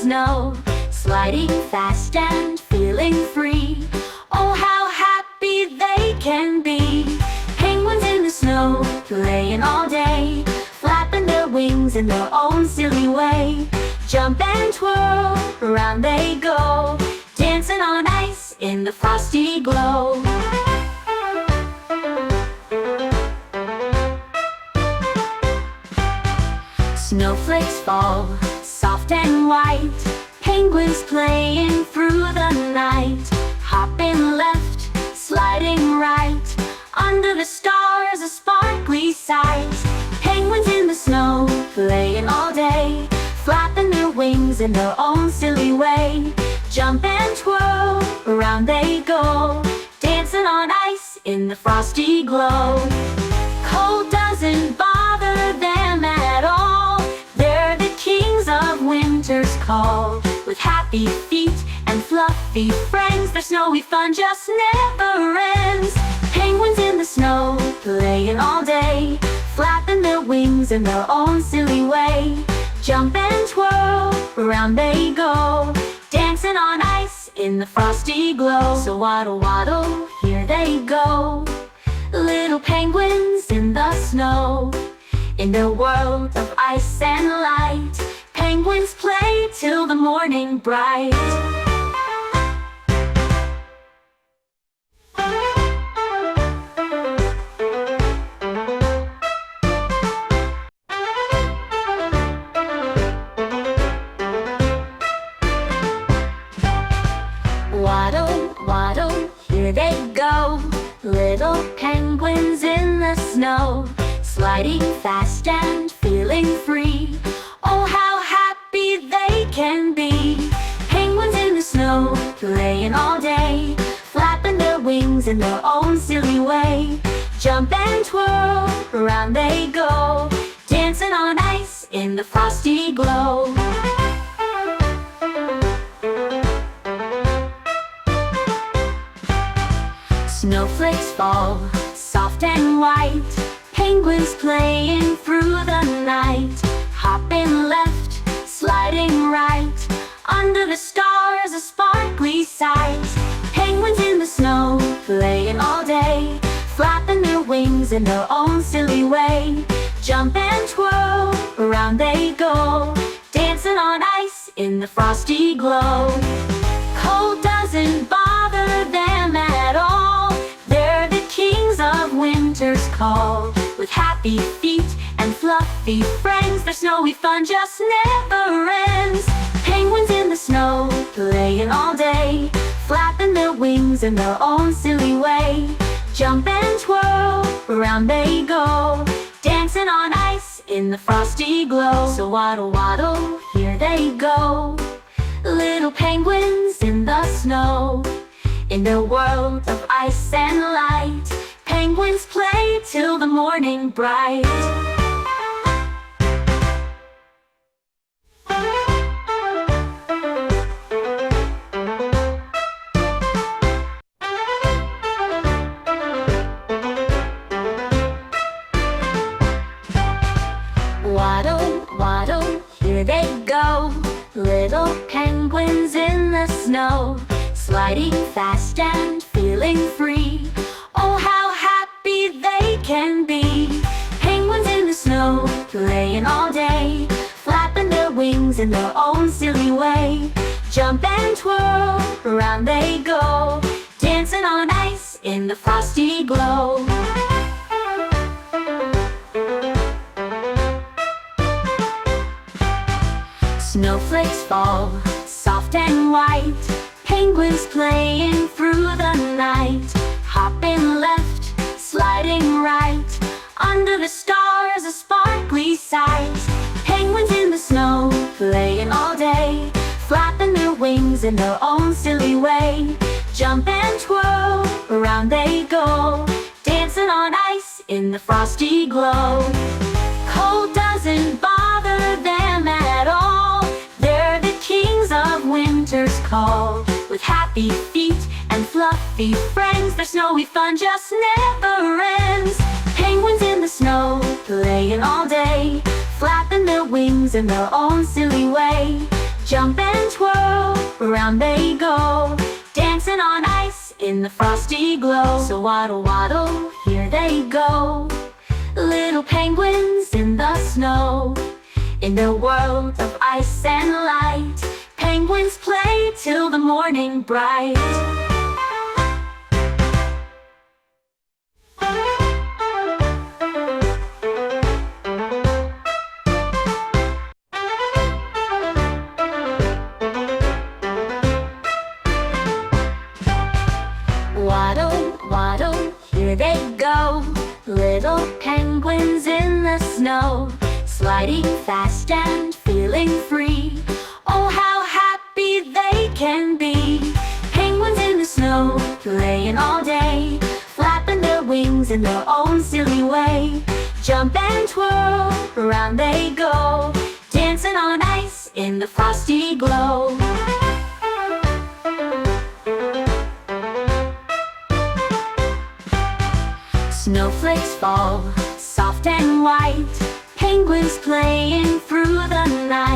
snow, sliding fast and feeling free. Oh, how happy they can be. Penguins in the snow, playing all day, flapping their wings in their own silly way. Jump and twirl, around they go, dancing on ice in the frosty glow. Snowflakes fall, soft and white, penguins playing through the night. Hopping left, sliding right, under the stars a sparkly sight. Penguins in the snow, playing all day, flapping their wings in their own silly way. Jump and twirl, around they go, dancing on ice in the frosty glow. Cold doesn't bother them at all, they're the kings of winter's call. With happy feet and fluffy friends, their snowy fun just never ends. Penguins in the snow, playing all day, flapping their wings in their own silly way. Jump and twirl, around they go, dancing on ice in the frosty glow. So waddle, waddle, here they go, little penguins in the snow. In their world of ice and light, penguins play till the morning bright. Waddle, waddle, here they go, little penguins in the snow, sliding fast and feeling free. Oh, how happy they can be. Penguins in the snow, playing all day, flapping their wings in their own silly way. Jump and twirl, around they go, dancing on ice in the frosty glow. Snowflakes fall, soft and white, penguins playing through the night. Hopping left, sliding right, under the stars a sparkly sight. Penguins in the snow, playing all day, flapping their wings in their own silly way. Jump and twirl, around they go, dancing on ice in the frosty glow. Cold doesn't bother them at all, they're the kings of winter's call. With happy feet and fluffy friends, their snowy fun just never ends. Penguins in the snow, playing all day, flapping their wings in their own silly way. Jump and twirl, around they go, dancing on ice in the frosty glow. So waddle, waddle, here they go, little penguins in the snow. In their world of ice and light, penguins play till the morning bright. Waddle, waddle, here they go, little penguins in the snow, sliding fast and feeling free. Oh, how happy they can be. Penguins in the snow, playing all day, flapping their wings in their own silly way. Jump and twirl, around they go, dancing on ice in the frosty glow. Snowflakes fall, soft and white, penguins playing through the night. Hopping left, sliding right, under the stars a sparkly sight. Penguins in the snow, playing all day, flapping their wings in their own silly way. Jump and twirl, around they go, dancing on ice in the frosty glow. Cold doesn't bother them at all, they're the kings of winter's call. With happy feet and fluffy friends, their snowy fun just never ends. Penguins in the snow, playing all day, flapping their wings in their own silly way. Jump and twirl, around they go, dancing on ice in the frosty glow. So waddle, waddle, here they go, little penguins in the snow. In the world of ice and light, penguins play till the morning bright. Waddle, waddle, here they go, little penguins in the snow, sliding fast and feeling free. Oh, how happy they can be. Penguins in the snow, playing all day, flapping their wings in their own silly way. Jump and twirl, around they go, dancing on ice in the frosty glow. Snowflakes fall, soft and white, penguins playing through the night.